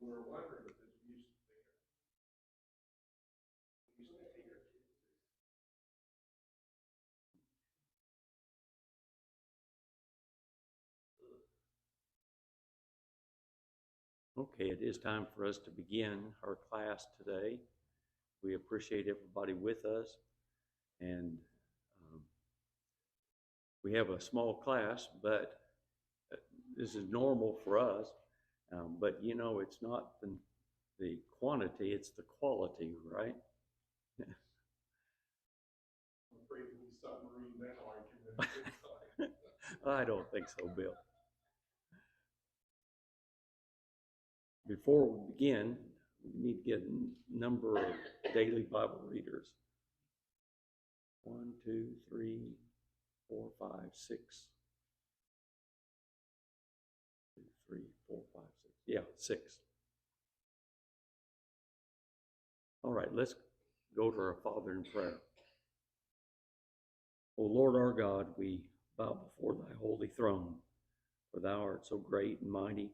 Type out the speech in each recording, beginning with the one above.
We were wondering if this used to be here. Okay, it is time for us to begin our class today. We appreciate everybody with us, and we have a small class, but this is normal for us. But you know, it's not the quantity, it's the quality, right? I'm afraid to be submarine that argument. I don't think so, Bill. Before we begin, we need to get a number of daily Bible readers. 1, 2, 3, 4, 5, 6. 2, 3, 4, 5, 6. Yeah, 6. All right, let's go to our Father in prayer. O Lord our God, we bow before thy holy throne, for thou art so great and mighty,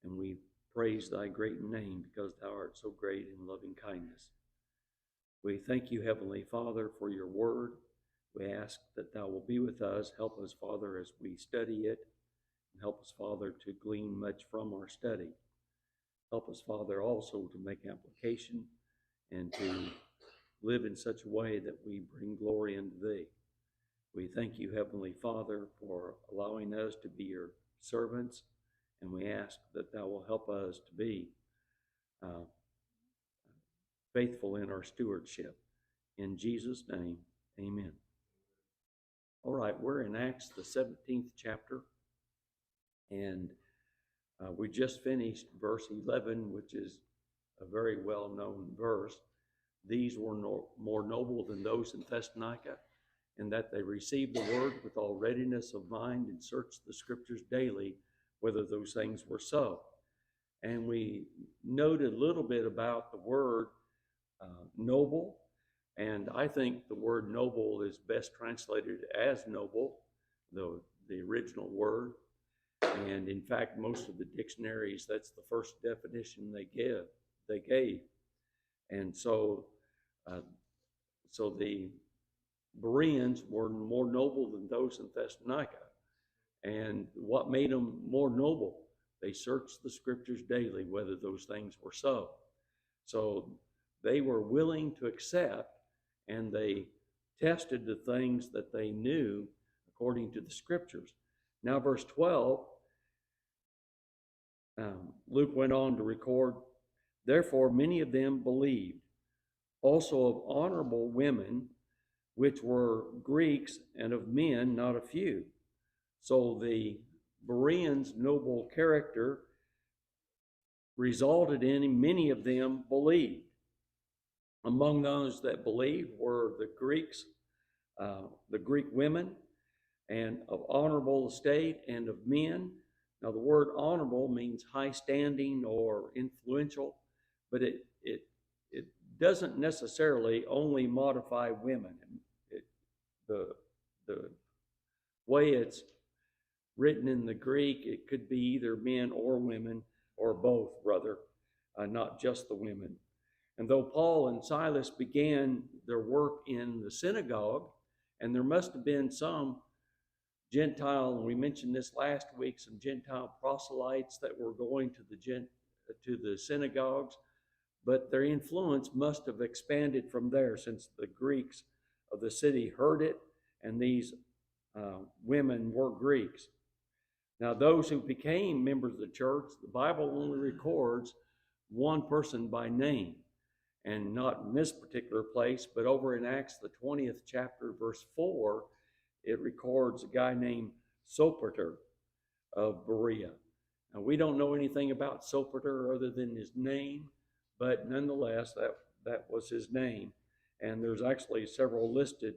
and we praise thy great name because thou art so great in loving kindness. We thank you, Heavenly Father, for your word. We ask that thou will be with us. Help us, Father, as we study it, and help us, Father, to glean much from our study. Help us, Father, also to make application and to live in such a way that we bring glory unto thee. We thank you, Heavenly Father, for allowing us to be your servants, and we ask that thou will help us to be faithful in our stewardship. In Jesus' name, amen. All right, we're in Acts, the 17th chapter, and we just finished verse 11, which is a very well-known verse. These were more noble than those in Thessalonica, in that they received the word with all readiness of mind and searched the scriptures daily, whether those things were so. And we noted a little bit about the word noble, and I think the word noble is best translated as noble, the original word. And in fact, most of the dictionaries, that's the first definition they gave. And so the Bereans were more noble than those in Thessalonica. And what made them more noble? They searched the scriptures daily, whether those things were so. So they were willing to accept, and they tested the things that they knew according to the scriptures. Now, verse 12, Luke went on to record, therefore many of them believed, also of honorable women, which were Greeks, and of men not a few. So the Bereans' noble character resulted in many of them believed. Among those that believed were the Greeks, the Greek women, and of honorable estate, and of men. Now the word honorable means high standing or influential, but it doesn't necessarily only modify women. The way it's written in the Greek, it could be either men or women, or both, rather, not just the women. And though Paul and Silas began their work in the synagogue, and there must have been some Gentile, and we mentioned this last week, some Gentile proselytes that were going to the synagogues, but their influence must have expanded from there, since the Greeks of the city heard it, and these women were Greeks. Now, those who became members of the church, the Bible only records one person by name, and not in this particular place, but over in Acts, the 20th chapter, verse 4, it records a guy named Sopater of Berea. Now, we don't know anything about Sopater other than his name, but nonetheless, that was his name. And there's actually several listed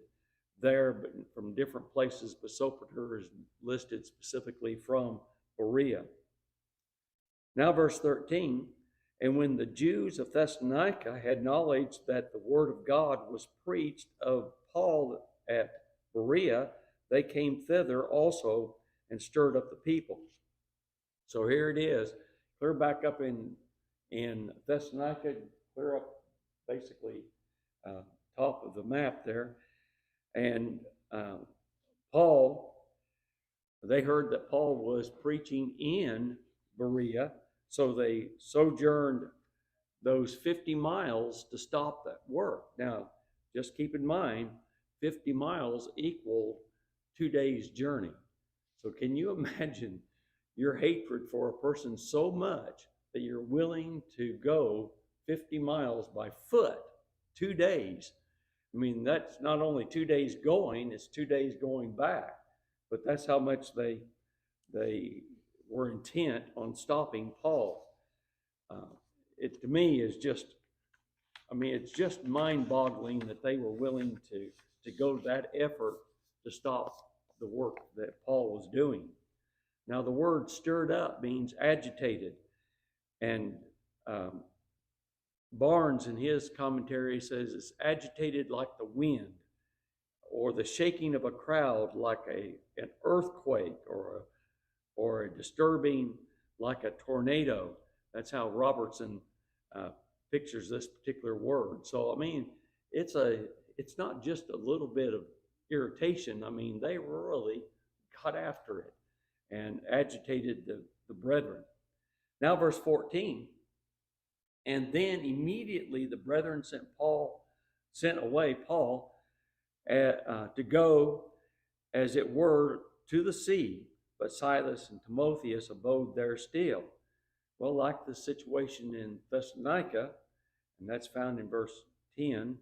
there, but from different places, but Sopater is listed specifically from Berea. Now, verse 13, and when the Jews of Thessalonica had knowledge that the word of God was preached of Paul at Berea, they came thither also and stirred up the people. So here it is, clear back up in in Thessalonica, clear up basically uh, top of the map there. And Paul, they heard that Paul was preaching in Berea, so they sojourned those 50 miles to stop that work. Now, just keep in mind, 50 miles equal 2 days' journey. So, can you imagine your hatred for a person so much that you're willing to go 50 miles by foot 2 days? I mean, that's not only 2 days going, it's 2 days going back. But that's how much they were intent on stopping Paul. It to me is just, I mean, it's just mind-boggling that they were willing to go to that effort to stop the work that Paul was doing. Now, the word stirred up means agitated. And Barnes, in his commentary, says it's agitated like the wind, or the shaking of a crowd like an earthquake, or a disturbing like a tornado. That's how Robertson pictures this particular word. So, I mean, it's not just a little bit of irritation. I mean, they really got after it and agitated the brethren. Now, verse 14. And then immediately the brethren sent away Paul to go, as it were, to the sea, but Silas and Timotheus abode there still. Well, like the situation in Thessalonica, and that's found in verse 10,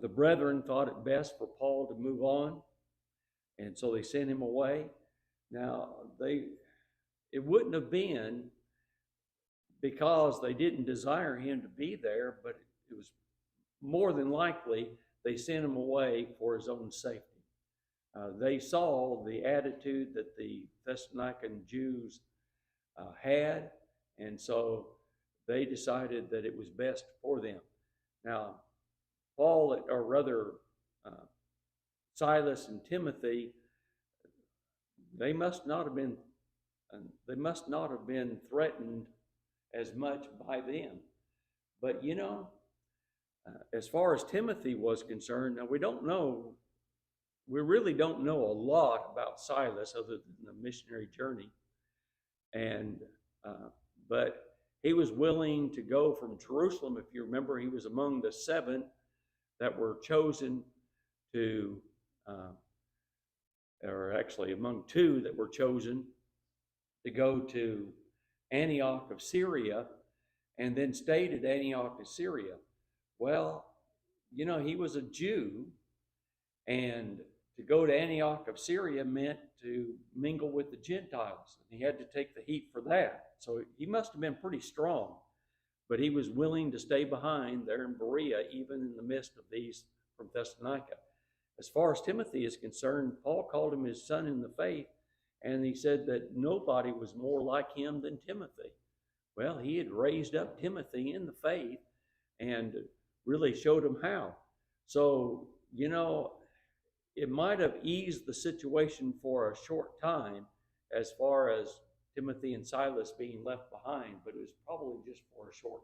the brethren thought it best for Paul to move on, and so they sent him away. Now, it wouldn't have been because they didn't desire him to be there, but it was more than likely they sent him away for his own safety. They saw the attitude that the Thessalonican Jews had, and so they decided that it was best for them. Now, Paul, or rather Silas and Timothy, they must not have been threatened as much by them. But you know, as far as Timothy was concerned, now we really don't know a lot about Silas other than the missionary journey. And but he was willing to go from Jerusalem. If you remember, he was among the 7 that were chosen to, or actually among 2 that were chosen to go to Antioch of Syria, and then stayed at Antioch of Syria. Well, you know, he was a Jew, and to go to Antioch of Syria meant to mingle with the Gentiles. And he had to take the heat for that. So he must have been pretty strong, but he was willing to stay behind there in Berea, even in the midst of these from Thessalonica. As far as Timothy is concerned, Paul called him his son in the faith, and he said that nobody was more like him than Timothy. Well, he had raised up Timothy in the faith and really showed him how. So, you know, it might have eased the situation for a short time as far as Timothy and Silas being left behind, but it was probably just for a short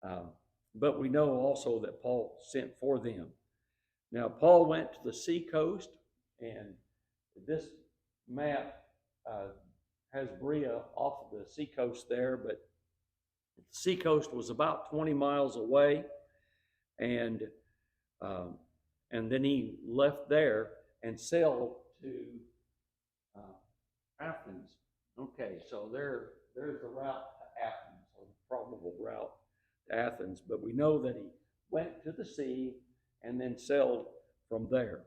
time. But we know also that Paul sent for them. Now, Paul went to the seacoast, and this map has Berea off of the seacoast there, but the seacoast was about 20 miles away, and then he left there and sailed to Athens. Okay, so there's the route to Athens, or the probable route to Athens, but we know that he went to the sea and then sailed from there.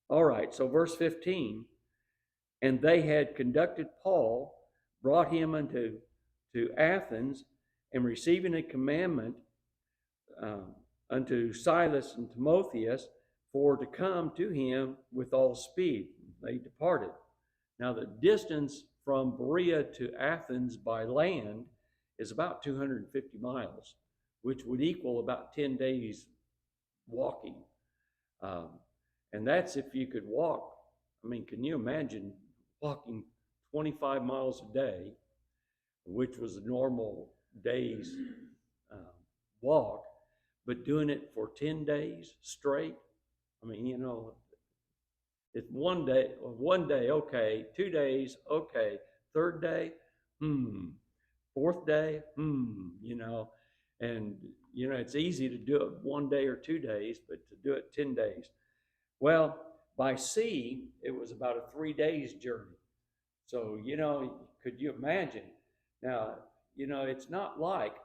All right, so verse 15, and they had conducted Paul, brought him to Athens, and receiving a commandment unto Silas and Timotheus for to come to him with all speed. They departed. Now the distance from Berea to Athens by land is about 250 miles, which would equal about 10 days walking. And that's if you could walk. I mean, can you imagine walking 25 miles a day which was a normal day's uh, walk, but doing it for 10 days straight. I mean, it's one day, okay, 2 days, okay, third day, fourth day, and it's easy to do it one day or 2 days, but to do it 10 days. Well, by sea, it was about a 3 days journey. So, could you imagine? Now, it's not like,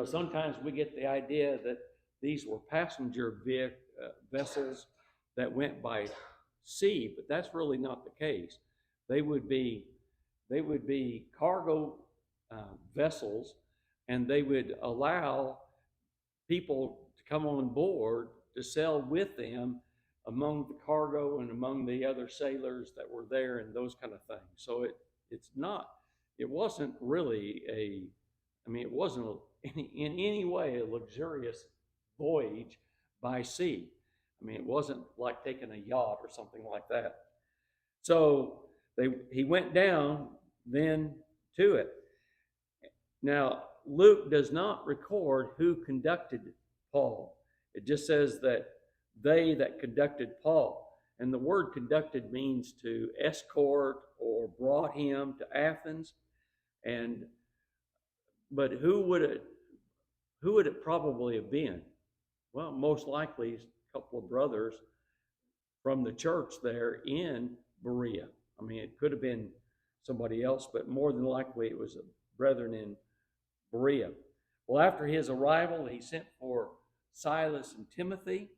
sometimes we get the idea that these were passenger vessels that went by sea, but that's really not the case. They would be cargo vessels, and they would allow people to come on board to sail with them among the cargo and among the other sailors that were there and those kind of things. So it wasn't really it wasn't in any way a luxurious voyage by sea. It wasn't like taking a yacht or something like that. So he went down then to it. Now, Luke does not record who conducted Paul. It just says that they that conducted Paul. And the word conducted means to escort or brought him to Athens. But who would it probably have been? Well, most likely a couple of brothers from the church there in Berea. It could have been somebody else, but more than likely it was a brethren in Berea. Well, after his arrival, he sent for Silas and Timothy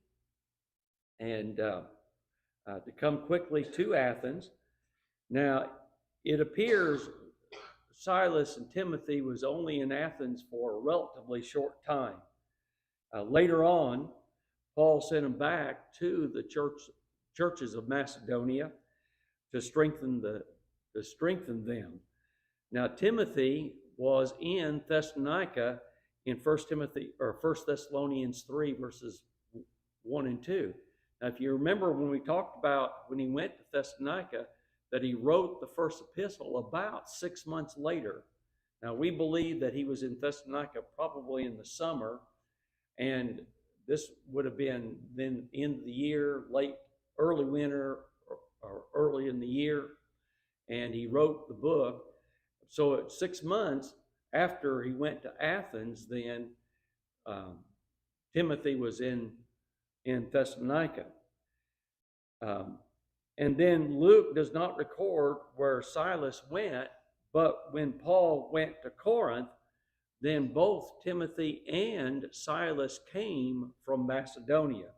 and to come quickly to Athens. Now, it appears Silas and Timothy was only in Athens for a relatively short time. Later on, Paul sent them back to the churches of Macedonia to strengthen them. Now, Timothy was in Thessalonica in 1 Thessalonians 3, verses 1 and 2. Now, if you remember when we talked about when he went to Thessalonica, that he wrote the first epistle about 6 months later. Now, we believe that he was in Thessalonica probably in the summer, and this would have been then end of the year, early winter, or early in the year, and he wrote the book. So at 6 months after he went to Athens, then Timothy was in Thessalonica. And then Luke does not record where Silas went, but when Paul went to Corinth, then both Timothy and Silas came from Macedonia.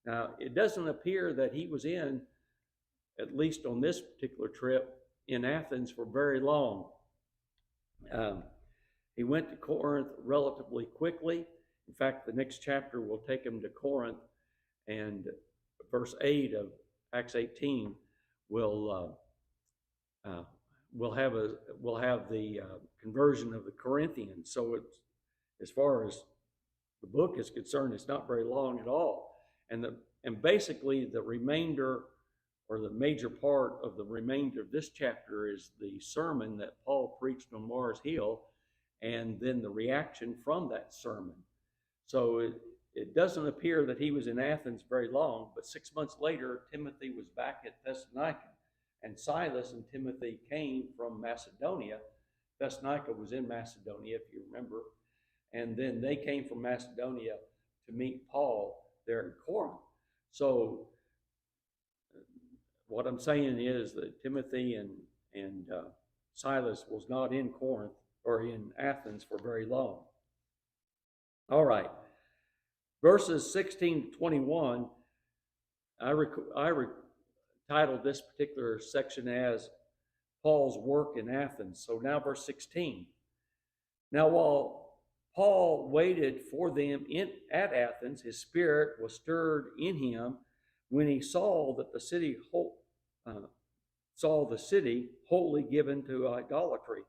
Now, it doesn't appear that he was at least on this particular trip, in Athens for very long. He went to Corinth relatively quickly. In fact, the next chapter will take him to Corinth, and verse 8 of Acts 18 will have the conversion of the Corinthians. So it's, as far as the book is concerned, it's not very long at all. And basically the remainder, or the major part of the remainder of this chapter, is the sermon that Paul preached on Mars Hill, and then the reaction from that sermon. So it doesn't appear that he was in Athens very long, but 6 months later, Timothy was back at Thessalonica, and Silas and Timothy came from Macedonia. Thessalonica was in Macedonia, if you remember, and then they came from Macedonia to meet Paul there in Corinth. So what I'm saying is that Timothy and Silas was not in Corinth or in Athens for very long. All right. Verses 16 to 21, I titled this particular section as Paul's work in Athens. So now verse 16. Now while Paul waited for them at Athens, his spirit was stirred in him when he saw that the city wholly given to idolatry.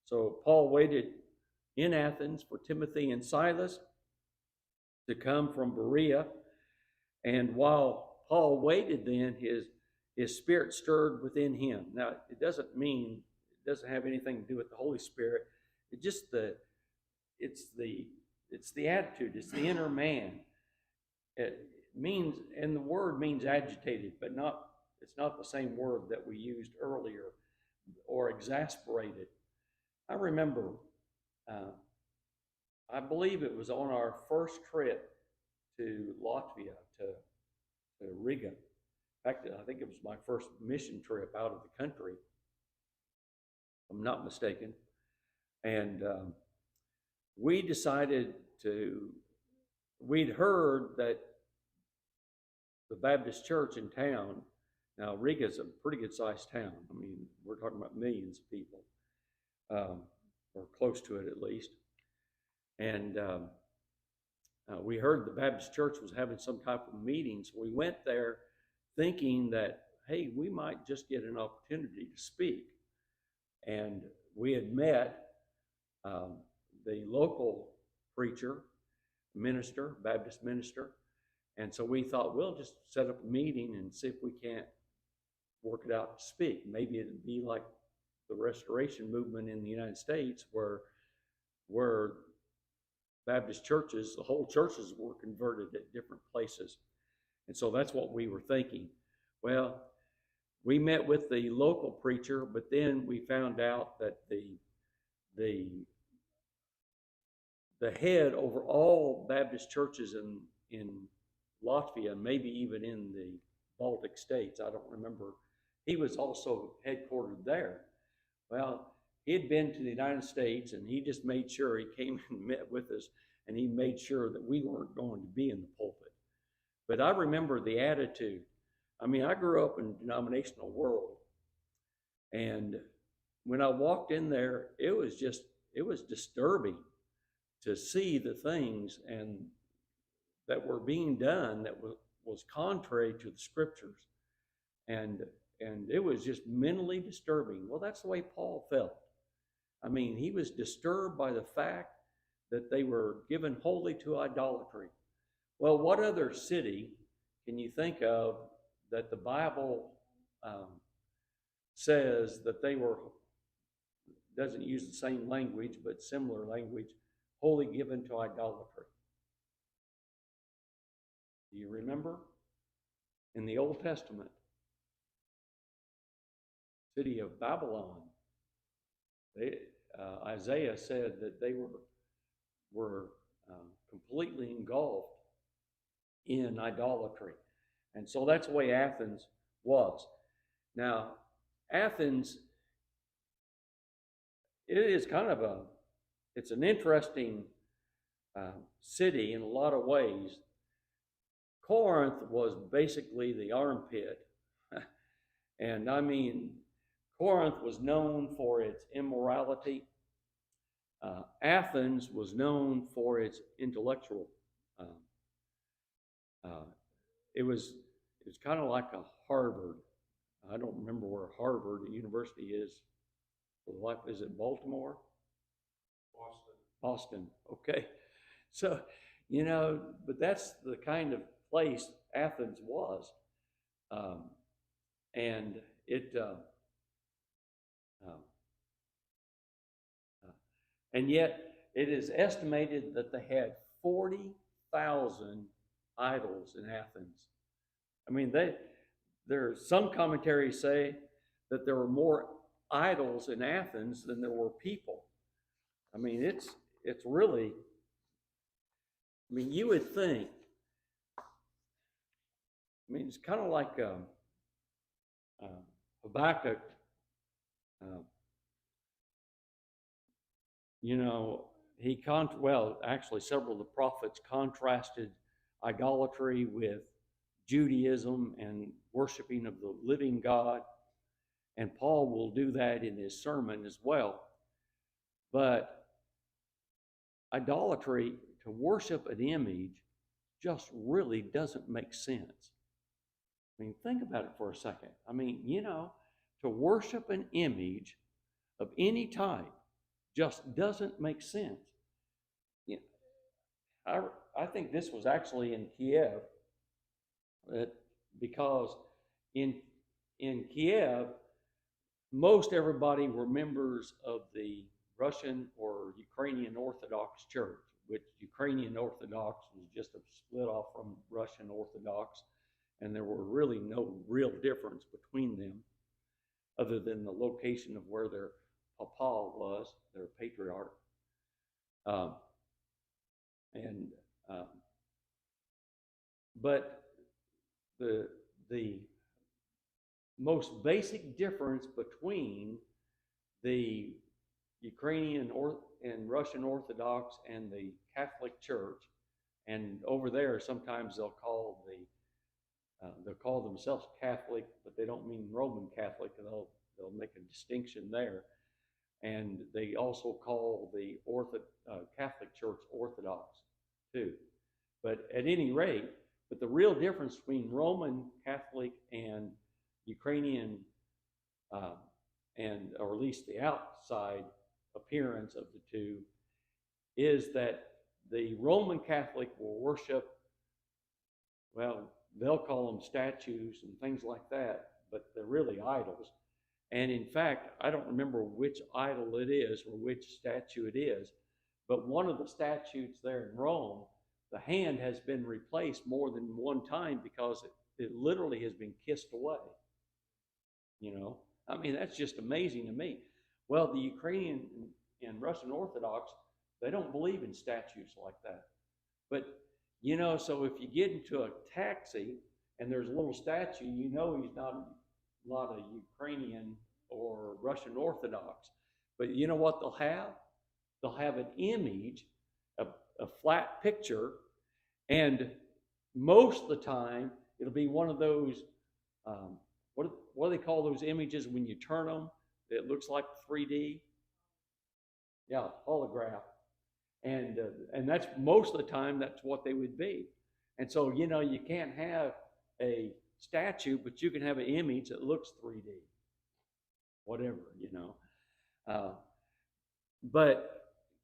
So Paul waited in Athens for Timothy and Silas to come from Berea, and while Paul waited, then his spirit stirred within him. Now, it doesn't doesn't have anything to do with the Holy Spirit. It's just it's the attitude. It's the inner man. It means, and the word means agitated, but it's not the same word that we used earlier, or exasperated. I remember, I believe it was on our first trip to Latvia, to Riga. In fact, I think it was my first mission trip out of the country, if I'm not mistaken. And we decided we'd heard that the Baptist church in town, now Riga is a pretty good sized town. I mean, we're talking about millions of people, or close to it at least. And we heard the Baptist church was having some type of meeting, so we went there thinking that, hey, we might just get an opportunity to speak. And we had met the local preacher, minister, Baptist minister, and so we thought, we'll just set up a meeting and see if we can't work it out to speak. Maybe it'd be like the Restoration movement in the United States, where Baptist churches, the whole churches were converted at different places. And so that's what we were thinking. Well, we met with the local preacher, but then we found out that the head over all Baptist churches in Latvia, maybe even in the Baltic states, I don't remember, he was also headquartered there. Well, he had been to the United States, and he just made sure he came and met with us, and he made sure that we weren't going to be in the pulpit. But I remember the attitude. I mean, I grew up in a denominational world, and when I walked in there, it was disturbing to see the things and that were being done that was contrary to the scriptures, and it was just mentally disturbing. Well, that's the way Paul felt. I mean, he was disturbed by the fact that they were given wholly to idolatry. Well, what other city can you think of that the Bible says that they were, doesn't use the same language, but similar language, wholly given to idolatry? Do you remember? In the Old Testament, city of Babylon, Isaiah said that they were completely engulfed in idolatry. And so that's the way Athens was. Now, Athens, it is kind of it's an interesting city in a lot of ways. Corinth was basically the armpit. And I mean, Corinth was known for its immorality. Athens was known for its intellectual. It was kind of like a Harvard. I don't remember where Harvard University is. Is it Baltimore? Boston. Okay. So, but that's the kind of place Athens was. And it, and yet it is estimated that they had 40,000 idols in Athens. I mean, some commentaries say that there were more idols in Athens than there were people. I mean, it's really, I mean, you would think, I mean, it's kind of like Habakkuk, actually several of the prophets contrasted idolatry with Judaism and worshiping of the living God. And Paul will do that in his sermon as well. But idolatry, to worship an image, just really doesn't make sense. I mean, think about it for a second. I mean, to worship an image of any type just doesn't make sense. I think this was actually in Kiev, because in Kiev, most everybody were members of the Russian or Ukrainian Orthodox Church, which Ukrainian Orthodox was just a split off from Russian Orthodox, and there were really no real difference between them other than the location of where their papa was, their patriarch. Um, and But the most basic difference between the Ukrainian and Russian Orthodox and the Catholic Church, and over there sometimes they'll call themselves Catholic, but they don't mean Roman Catholic. They'll make a distinction there, and they also call the Catholic Church Orthodox too. But at any rate, but the real difference between Roman Catholic and Ukrainian, and or at least the outside appearance of the two, is that the Roman Catholic will worship, well, they'll call them statues and things like that, but they're really idols. And in fact, I don't remember which idol it is or which statue it is, but one of the statues there in Rome, the hand has been replaced more than one time because it literally has been kissed away. I mean, that's just amazing to me. Well, the Ukrainian and Russian Orthodox, they don't believe in statues like that. But, so if you get into a taxi and there's a little statue, he's not a Ukrainian or Russian Orthodox. But you know what they'll have? They'll have an image, a flat picture, and most of the time it'll be one of those, what do they call those images when you turn them? It looks like 3D. Yeah, holograph. And that's most of the time that's what they would be. And so, you can't have a statue, but you can have an image that looks 3D. Whatever, But,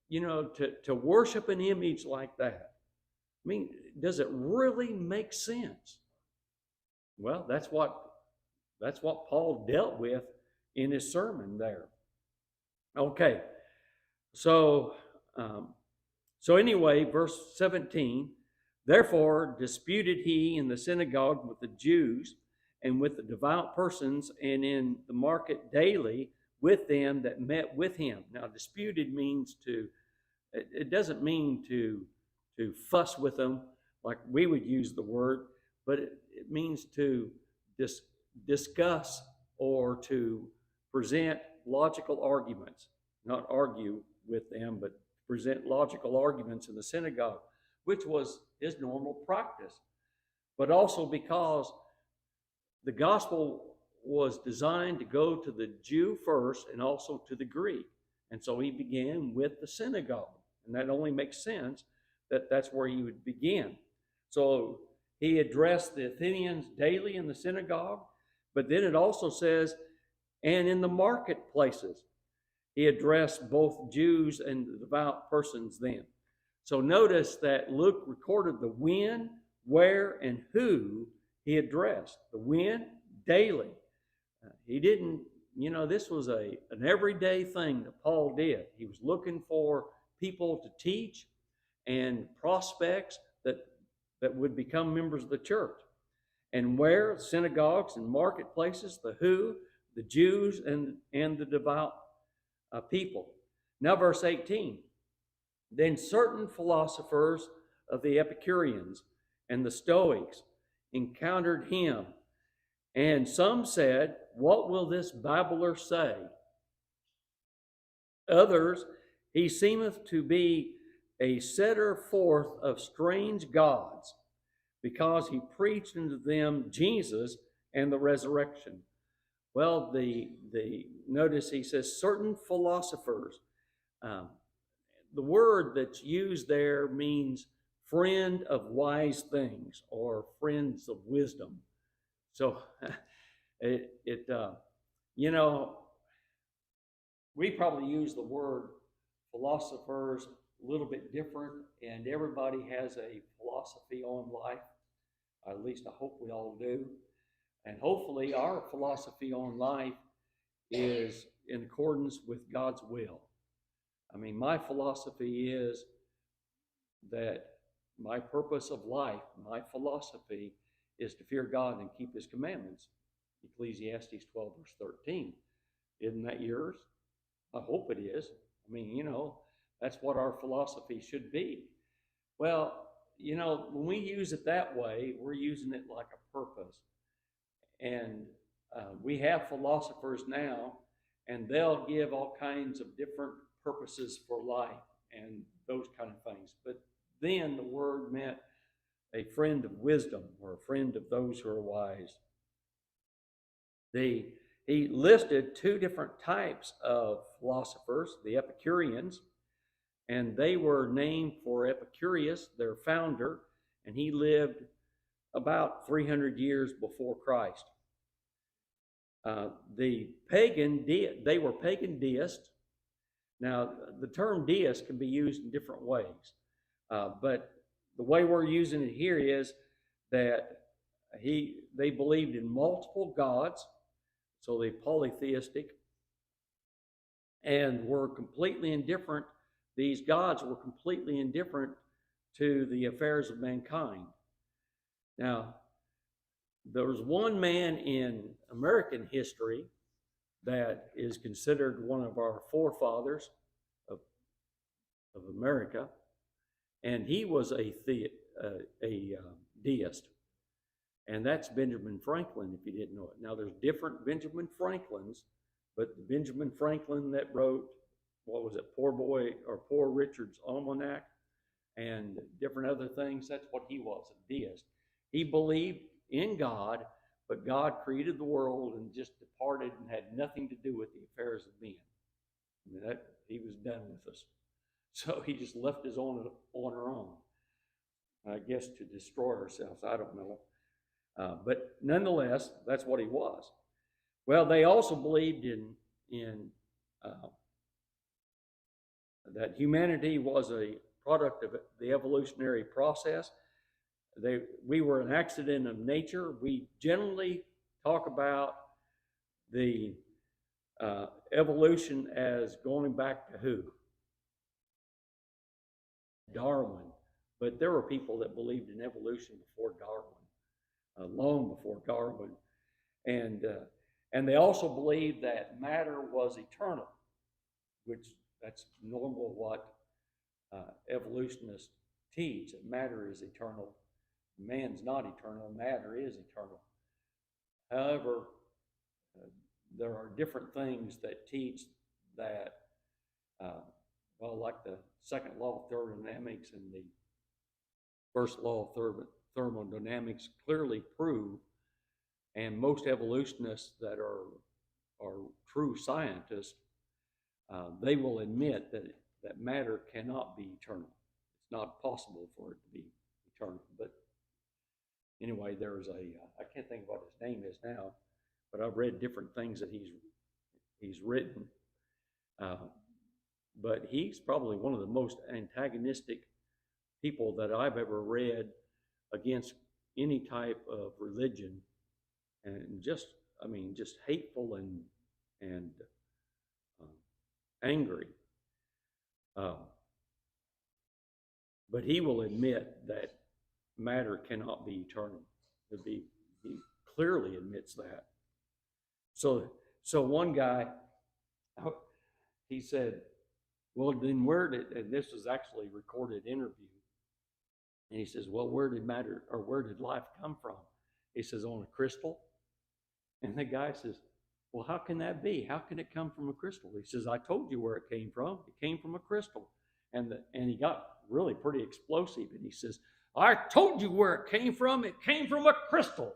to worship an image like that, I mean, does it really make sense? Well, that's what Paul dealt with in his sermon there. Okay, so anyway, verse 17, therefore disputed he in the synagogue with the Jews and with the devout persons, and in the market daily with them that met with him. Now, disputed means it doesn't mean to fuss with them like we would use the word, but it means to discuss or to present logical arguments, not argue with them, but present logical arguments in the synagogue, which was his normal practice. But also because the gospel was designed to go to the Jew first and also to the Greek. And so he began with the synagogue. And that only makes sense that that's where he would begin. So he addressed the Athenians daily in the synagogue, but then it also says, and in the marketplaces. He addressed both Jews and the devout persons then. So notice that Luke recorded the when, where, and who he addressed. The when, daily. He didn't, this was an everyday thing that Paul did. He was looking for people to teach and prospects that would become members of the church. And where? Synagogues and marketplaces. The who? The Jews and the devout people. Now verse 18. Then certain philosophers of the Epicureans and the Stoics encountered him, and some said, what will this babbler say? Others, he seemeth to be a setter forth of strange gods, because he preached unto them Jesus and the resurrection. Well, the notice he says certain philosophers. The word that's used there means friend of wise things or friends of wisdom. So we probably use the word philosophers a little bit different, and everybody has a philosophy on life. At least I hope we all do. And hopefully our philosophy on life is in accordance with God's will. I mean, my philosophy is that my purpose of life, my philosophy, is to fear God and keep His commandments. Ecclesiastes 12, verse 13. Isn't that yours? I hope it is. I mean, that's what our philosophy should be. Well, when we use it that way, we're using it like a purpose. And we have philosophers now, and they'll give all kinds of different purposes for life and those kind of things. But then the word meant a friend of wisdom, or a friend of those who are wise. He listed two different types of philosophers, the Epicureans, and they were named for Epicurus, their founder, and he lived about 300 years before Christ. The pagan, they were pagan deists. Now, the term deist can be used in different ways, but the way we're using it here is that they believed in multiple gods, so they polytheistic, and were completely indifferent. These gods were completely indifferent to the affairs of mankind. Now, there was one man in American history that is considered one of our forefathers of America, and he was a deist, and that's Benjamin Franklin, if you didn't know it. Now, there's different Benjamin Franklins, but the Benjamin Franklin that wrote, Poor Richard's Almanac, and different other things, that's what he was, a deist. He believed in God, but God created the world and just departed and had nothing to do with the affairs of men. I mean, he was done with us. So he just left us on our own, I guess, to destroy ourselves. I don't know. But nonetheless, that's what he was. Well, they also believed in that humanity was a product of the evolutionary process. We were an accident of nature. We generally talk about the evolution as going back to who? Darwin. But there were people that believed in evolution before Darwin, long before Darwin. And they also believed that matter was eternal, which that's normal what evolutionists teach, that matter is eternal. Man's not eternal, matter is eternal. However, there are different things that teach that, like the second law of thermodynamics and the first law of thermodynamics clearly prove, and most evolutionists that are true scientists, they will admit that matter cannot be eternal. It's not possible for it to be eternal. But anyway, there's I can't think of what his name is now, but I've read different things that he's written. But he's probably one of the most antagonistic people that I've ever read against any type of religion, and just hateful and angry. But he will admit that matter cannot be eternal. He clearly admits that. So one guy, he said, well, then and this was actually a recorded interview, and he says, well, where did life come from? He says, on a crystal. And the guy says, well, how can that be? How can it come from a crystal? He says, I told you where it came from. It came from a crystal. And he got really pretty explosive, and he says, I told you where it came from. It came from a crystal.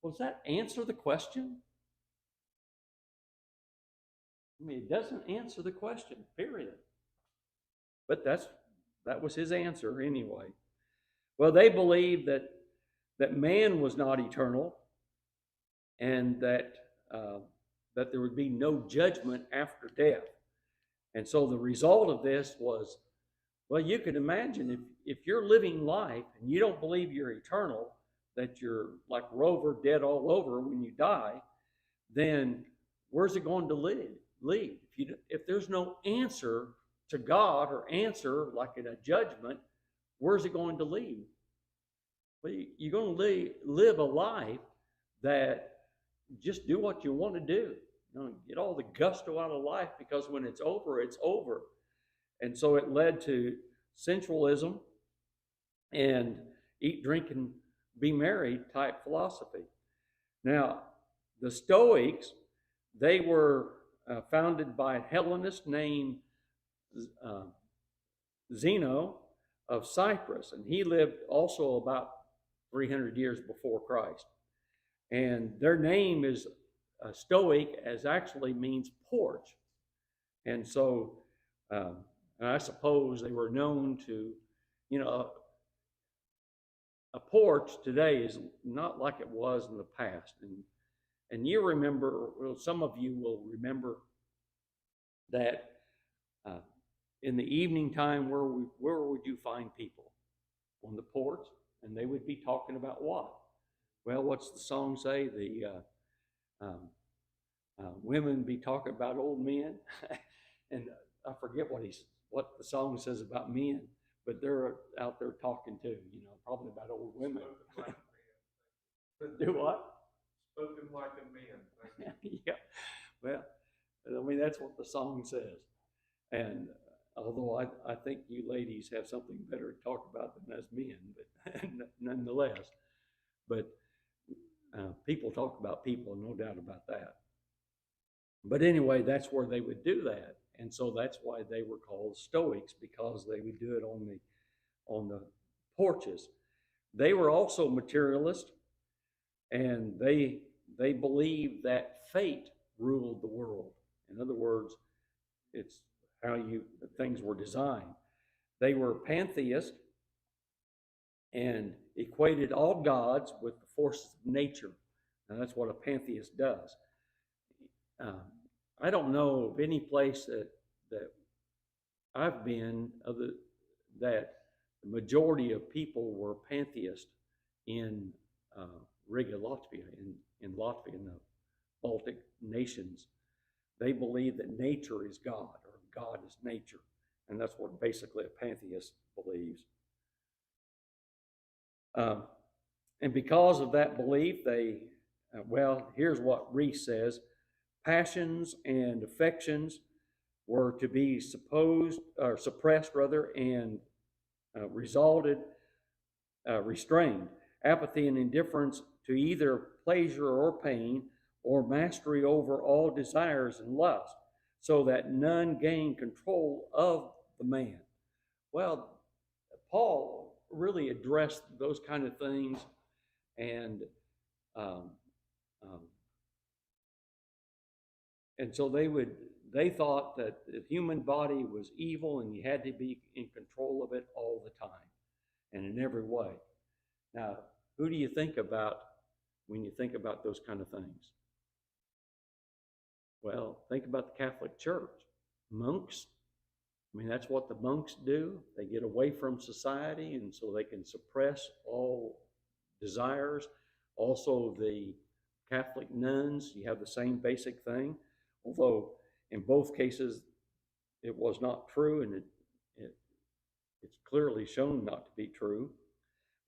Well, does that answer the question? I mean, it doesn't answer the question, period. But that was his answer anyway. Well, they believed that man was not eternal, and that there would be no judgment after death. And so the result of this was, well, you can imagine if you're living life and you don't believe you're eternal, that you're like Rover, dead all over when you die, then where's it going to lead? If there's no answer to God or answer like in a judgment, where's it going to lead? Well, you're going to live a life that just do what you want to do. Get all the gusto out of life, because when it's over, it's over. And so it led to sensualism and eat, drink, and be merry type philosophy. Now, the Stoics, they were founded by a Hellenist named Zeno of Cyprus, and he lived also about 300 years before Christ. And their name is Stoic, as actually means porch. And so, and I suppose they were known to, a porch today is not like it was in the past. And you remember, well, some of you will remember that in the evening time, where would you find people? On the porch, and they would be talking about what? Well, what's the song say? The women be talking about old men, and I forget what the song says about men, but they're out there talking too. Probably about old women. Do what? Spoken like a man. Yeah. Well, I mean, that's what the song says. And although I think you ladies have something better to talk about than us men, but nonetheless. But people talk about people, no doubt about that. But anyway, that's where they would do that. And so that's why they were called Stoics, because they would do it on the porches. They were also materialist, and they believed that fate ruled the world. In other words, it's how things were designed. They were pantheist and equated all gods with the forces of nature. And that's what a pantheist does. I don't know of any place that I've been that the majority of people were pantheist in Riga, Latvia, in Latvia, in the Baltic nations. They believe that nature is God, or God is nature. And that's what basically a pantheist believes. And because of that belief, here's what Reese says: passions and affections were to be suppressed, and restrained. Apathy and indifference to either pleasure or pain, or mastery over all desires and lust, so that none gain control of the man. Well, Paul really addressed those kind of things, and so they thought that the human body was evil, and you had to be in control of it all the time and in every way. Now, who do you think about when you think about those kind of things? Well, think about the Catholic Church. Monks, I mean, that's what the monks do. They get away from society, and so they can suppress all desires. Also, the Catholic nuns, you have the same basic thing, although in both cases it was not true, and it's clearly shown not to be true.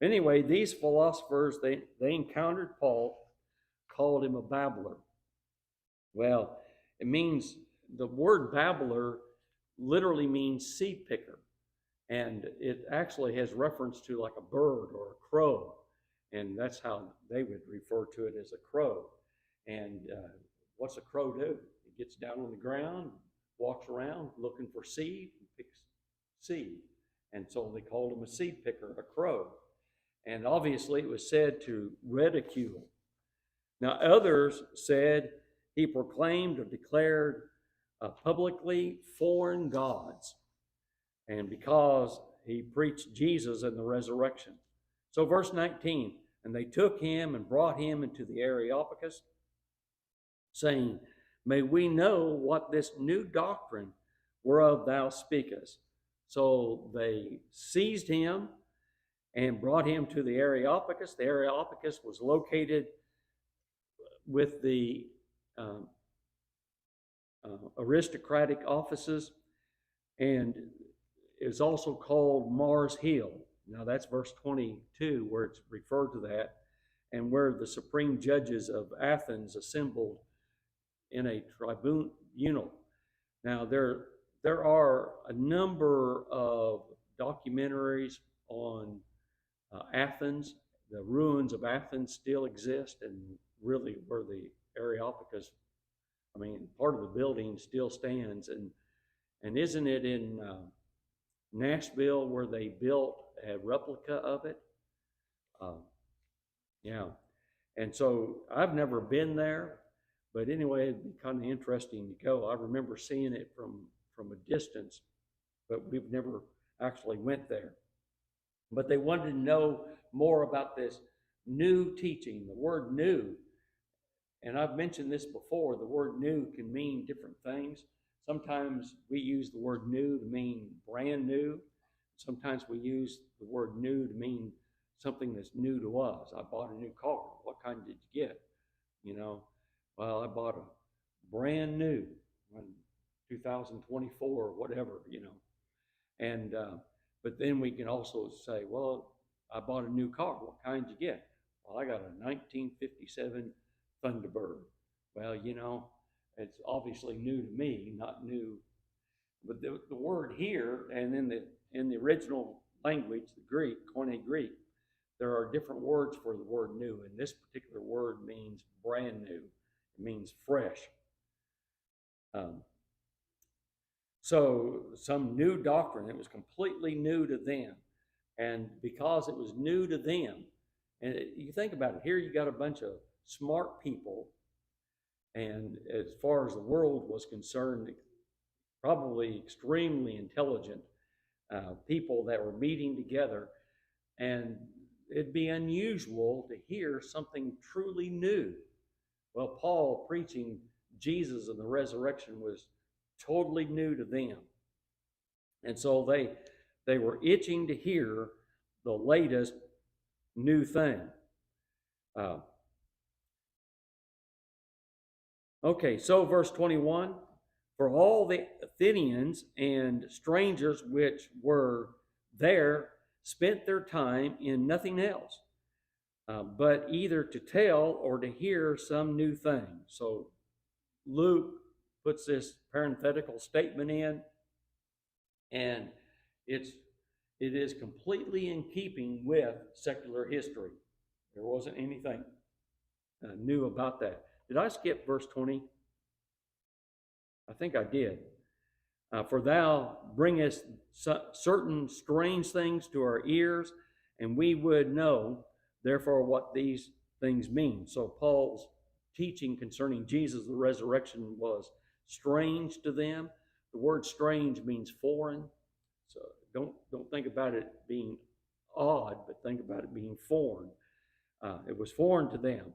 Anyway, these philosophers, they encountered Paul, called him a babbler. Well, it means, the word babbler literally means seed picker, and it actually has reference to like a bird or a crow, and that's how they would refer to it, as a crow. And what's a crow do? It gets down on the ground, walks around looking for seed, and picks seed. And so they called him a seed picker, a crow. And obviously it was said to ridicule. Now others said he proclaimed or declared publicly foreign gods, and because he preached Jesus and the resurrection. So verse 19, and they took him and brought him into the Areopagus, saying, may we know what this new doctrine whereof thou speakest. So they seized him and brought him to the Areopagus. The Areopagus was located with the aristocratic offices, and is also called Mars Hill. Now that's verse 22 where it's referred to that, and where the supreme judges of Athens assembled in a tribunal. Now there are a number of documentaries on Athens. The ruins of Athens still exist, and really where the Areopagus, I mean, part of the building still stands. And isn't it in Nashville where they built a replica of it? Yeah. And so I've never been there, but anyway, it'd be kind of interesting to go. I remember seeing it from a distance, but we've never actually went there. But they wanted to know more about this new teaching, the word new. And I've mentioned this before, the word new can mean different things. Sometimes we use the word new to mean brand new. Sometimes we use the word new to mean something that's new to us. I bought a new car. What kind did you get? You know, well, I bought a brand new 2024 or whatever, you know. And but then we can also say, well, I bought a new car. What kind did you get? Well, I got a 1957 Thunderbird. Well, you know, it's obviously new to me, not new. But the word here, and in the original language, the Greek, Koine Greek, there are different words for the word new. And this particular word means brand new. It means fresh. So some new doctrine, it was completely new to them. And because it was new to them, and you think about it, here you got a bunch of smart people, and as far as the world was concerned, probably extremely intelligent people that were meeting together, and it'd be unusual to hear something truly new. Well, Paul preaching Jesus and the resurrection was totally new to them. And so they were itching to hear the latest new thing. Okay, so verse 21, for all the Athenians and strangers which were there spent their time in nothing else, but either to tell or to hear some new thing. So Luke puts this parenthetical statement in, and it is completely in keeping with secular history. There wasn't anything new about that. Did I skip verse 20? I think I did. For thou bringest certain strange things to our ears, and we would know, therefore, what these things mean. So Paul's teaching concerning Jesus, the resurrection, was strange to them. The word strange means foreign. So don't think about it being odd, but think about it being foreign. It was foreign to them.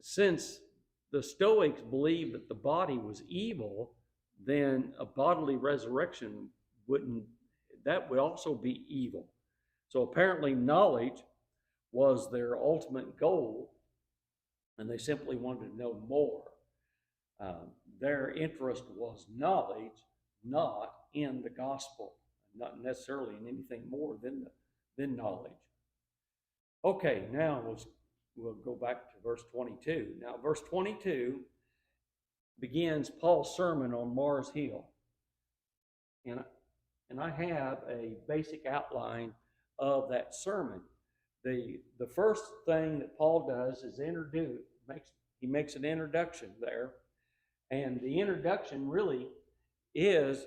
Since the Stoics believed that the body was evil, then a bodily resurrection would also be evil. So apparently knowledge was their ultimate goal, and they simply wanted to know more. Their interest was knowledge, not in the gospel, not necessarily in anything more than knowledge. Okay, now we'll go back to verse 22. Now, verse 22 begins Paul's sermon on Mars Hill. And I have a basic outline of that sermon. The first thing that Paul does is he makes an introduction there. And the introduction really is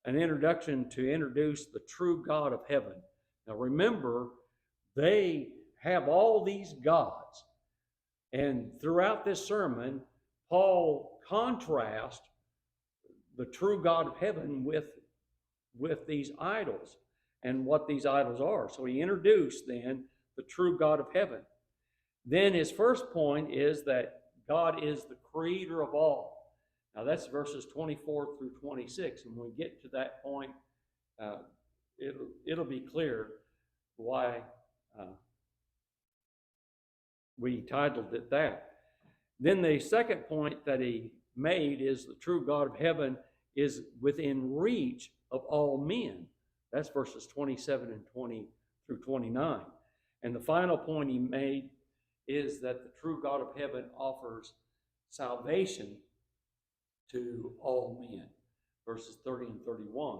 an introduction to introduce the true God of heaven. Now remember, they have all these gods. And throughout this sermon, Paul contrasts the true God of heaven with these idols and what these idols are. So he introduced then the true God of heaven. Then his first point is that God is the creator of all. Now that's verses 24 through 26. And when we get to that point, it'll be clear why we titled it that. Then the second point that he made is the true God of heaven is within reach of all men. That's verses 27 and 20 through 29. And the final point he made is that the true God of heaven offers salvation to all men, verses 30 and 31.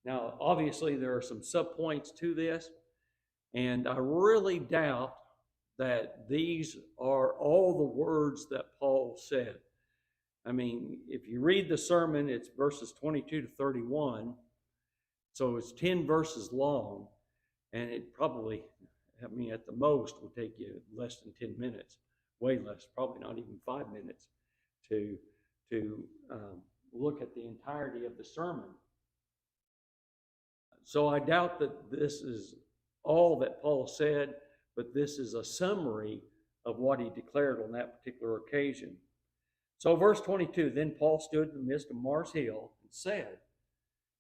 Now, obviously, there are some subpoints to this, and I really doubt that these are all the words that Paul said. I mean, if you read the sermon, it's verses 22 to 31, so it's 10 verses long, and it probably, I mean, at the most would take you less than 10 minutes, way less, probably not even 5 minutes to look at the entirety of the sermon. So I doubt that this is all that Paul said, but this is a summary of what he declared on that particular occasion. So verse 22, then Paul stood in the midst of Mars Hill and said,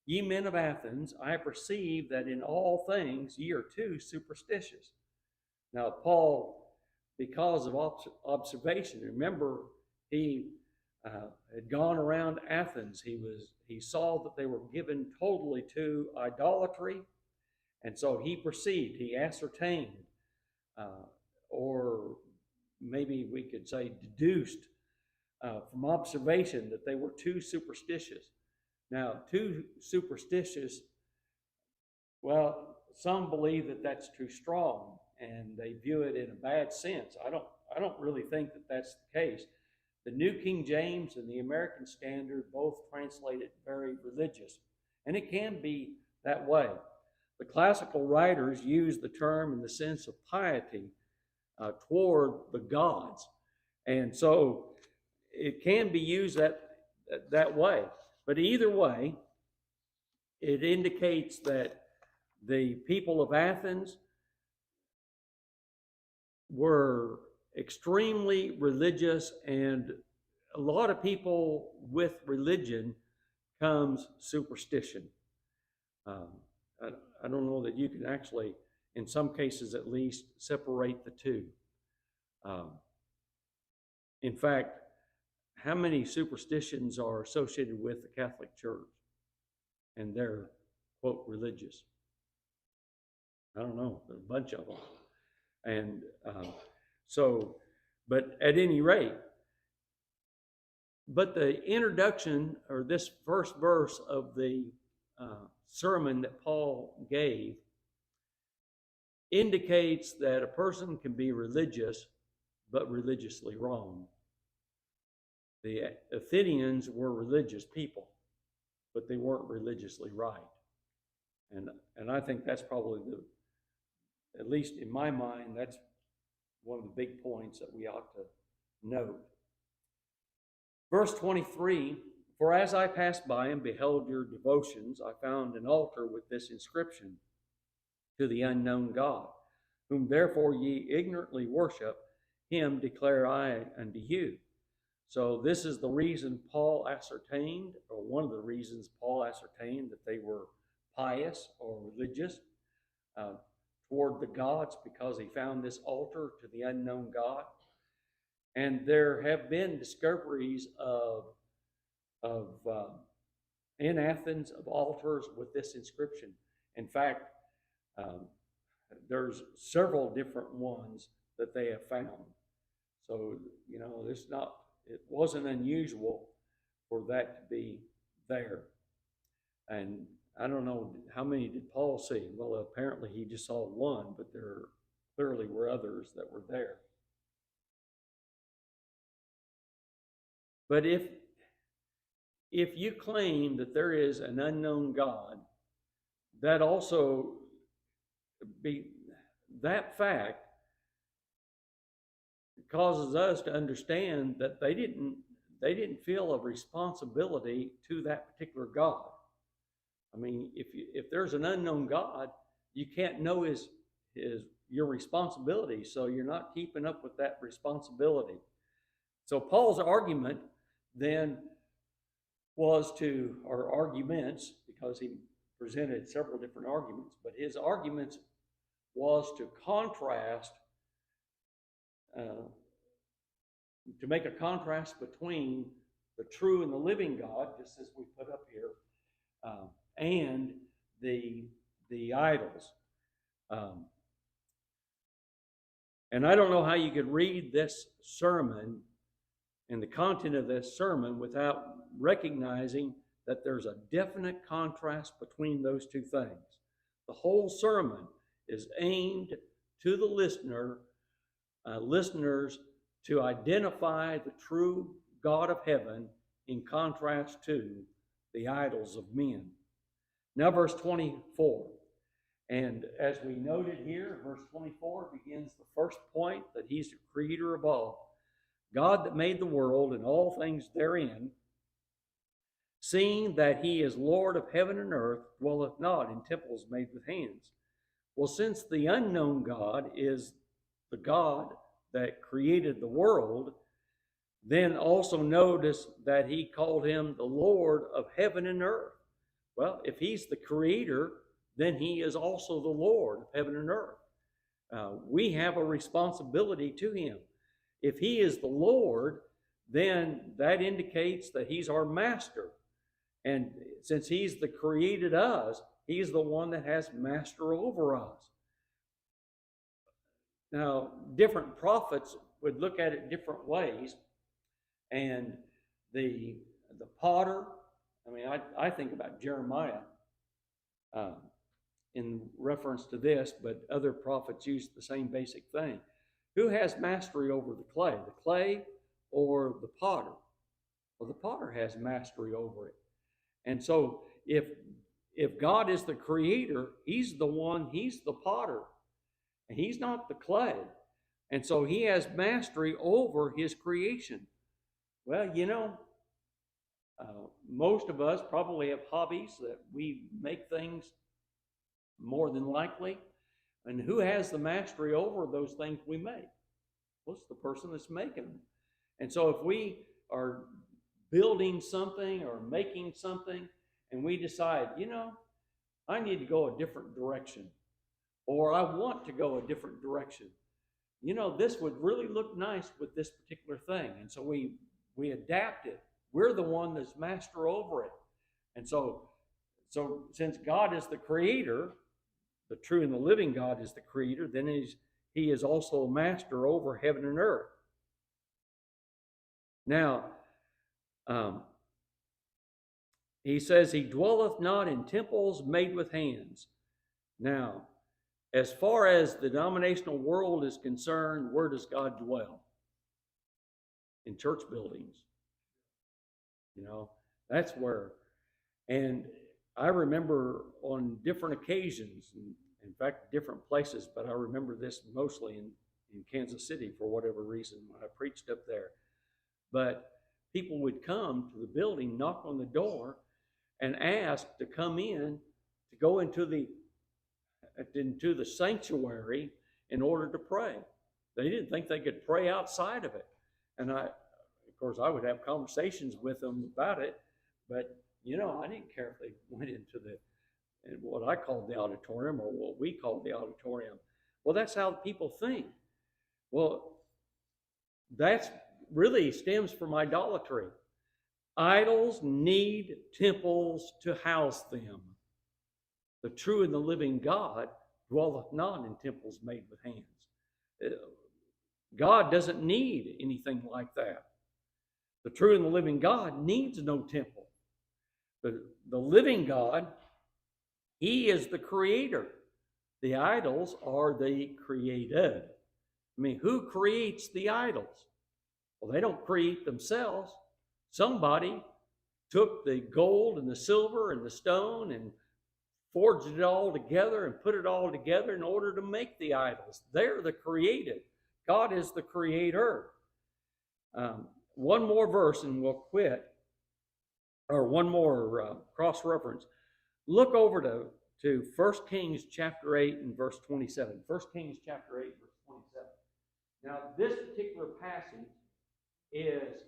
Ye men of Athens, I perceive that in all things ye are too superstitious. Now Paul, because of observation, remember he had gone around Athens. He saw that they were given totally to idolatry, and so he perceived, he ascertained, or maybe we could say deduced from observation that they were too superstitious. Now, too superstitious, well, some believe that that's too strong, and they view it in a bad sense. I don't really think that that's the case. The New King James and the American Standard both translate it very religious, and it can be that way. The classical writers use the term in the sense of piety toward the gods, and so it can be used that way. But either way, it indicates that the people of Athens were extremely religious, and a lot of people with religion comes superstition. I don't know that you can actually, in some cases at least, separate the two. In fact, how many superstitions are associated with the Catholic Church and they're, quote, religious? I don't know, there's a bunch of them. And but at any rate, but the introduction, or this first verse of the sermon that Paul gave, indicates that a person can be religious, but religiously wrong. The Athenians were religious people, but they weren't religiously right. And I think that's probably at least in my mind, that's one of the big points that we ought to note. Verse 23, for as I passed by and beheld your devotions, I found an altar with this inscription, to the unknown God, whom therefore ye ignorantly worship, him declare I unto you. So this is the reason Paul ascertained, or one of the reasons Paul ascertained that they were pious or religious toward the gods, because he found this altar to the unknown God. And there have been discoveries in Athens of altars with this inscription. In fact, there's several different ones that they have found. So, you know, it wasn't unusual for that to be there. And I don't know, how many did Paul see? Well, apparently he just saw one, but there clearly were others that were there. But if you claim that there is an unknown God, that also that fact causes us to understand that they didn't feel a responsibility to that particular God. I mean, if there's an unknown God, you can't know your responsibility, so you're not keeping up with that responsibility. So Paul's argument then or arguments, because he presented several different arguments, but his arguments was to contrast, to make a contrast between the true and the living God, just as we put up here, and the idols. And I don't know how you could read this sermon and the content of this sermon without recognizing that there's a definite contrast between those two things. The whole sermon is aimed to the listeners to identify the true God of heaven in contrast to the idols of men. Now verse 24. And as we noted here, verse 24 begins the first point that he's the creator of all. God that made the world and all things therein, seeing that he is Lord of heaven and earth, dwelleth not in temples made with hands. Well, since the unknown God is the God that created the world, then also notice that he called him the Lord of heaven and earth. Well, if he's the creator, then he is also the Lord of heaven and earth. We have a responsibility to him. If he is the Lord, then that indicates that he's our master. And since he's the created us, he's the one that has master over us. Now, different prophets would look at it different ways. And the potter, I think about Jeremiah in reference to this, but other prophets use the same basic thing. Who has mastery over the clay or the potter? Well, the potter has mastery over it. And so if God is the creator, he's the potter, and he's not the clay. And so he has mastery over his creation. Well, most of us probably have hobbies that we make things more than likely. And who has the mastery over those things we make? Well, it's the person that's making them. And so if we are building something or making something and we decide, I need to go a different direction, or I want to go a different direction. This would really look nice with this particular thing. And so we adapt it. We're the one that's master over it. And so since God is the creator, the true and the living God is the creator, then he is also a master over heaven and earth. Now, he says he dwelleth not in temples made with hands. Now, as far as the denominational world is concerned, where does God dwell? In church buildings. That's where. And I remember on different occasions, in fact, different places, but I remember this mostly in Kansas City for whatever reason when I preached up there. But people would come to the building, knock on the door, and ask to come in, to go into the sanctuary in order to pray. They didn't think they could pray outside of it. And of course, I would have conversations with them about it, but I didn't care if they went into what I called the auditorium or what we called the auditorium. Well, that's how people think. Well, that really stems from idolatry. Idols need temples to house them. The true and the living God dwelleth not in temples made with hands. God doesn't need anything like that. The true and the living God needs no temple. The living God, he is the creator. The idols are the created. Who creates the idols? Well, they don't create themselves. Somebody took the gold and the silver and the stone and forged it all together and put it all together in order to make the idols. They're the created. God is the creator. One more verse and we'll quit. Or one more cross-reference. Look over to 1 Kings chapter 8 and verse 27. 1 Kings chapter 8, verse 27. Now, this particular passage is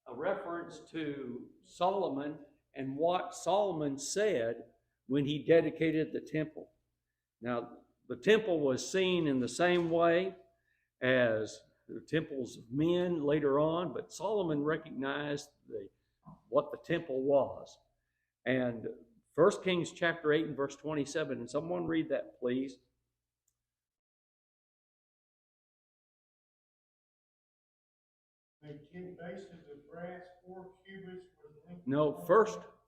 a reference to Solomon and what Solomon said when he dedicated the temple. Now, the temple was seen in the same way as the temples of men later on, but Solomon recognized what the temple was. And 1 Kings chapter 8 and verse 27, and someone read that, please. The 10 bases of brass, 4 cubits was linked. No,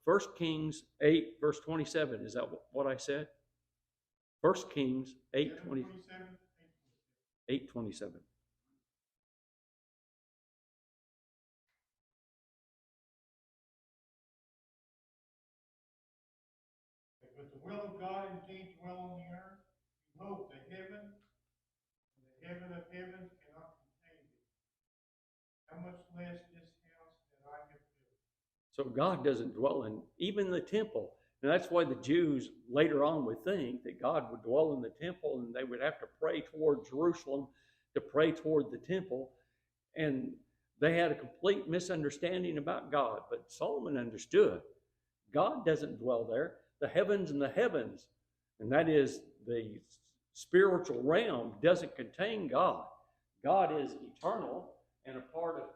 1 Kings 8 verse 27. Is that what I said? 1 Kings 8:27. But the will of God indeed dwell on the earth. Behold, the heaven of heavens cannot contain thee. How much less this house that I have built. So God doesn't dwell in even the temple. And that's why the Jews later on would think that God would dwell in the temple, and they would have to pray toward Jerusalem to pray toward the temple. And they had a complete misunderstanding about God. But Solomon understood God doesn't dwell there. The heavens and the heavens, and that is the spiritual realm, doesn't contain God. God is eternal, and a part of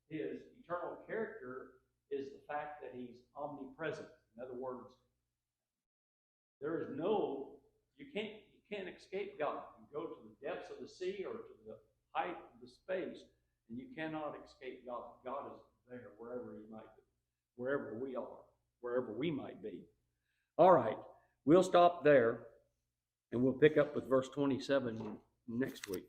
his eternal character is the fact that he's omnipresent. In other words, there is you can't escape God. You go to the depths of the sea or to the height of the space, and you cannot escape God. God is there wherever he might be, wherever we are, wherever we might be. All right, we'll stop there, and we'll pick up with verse 27 next week.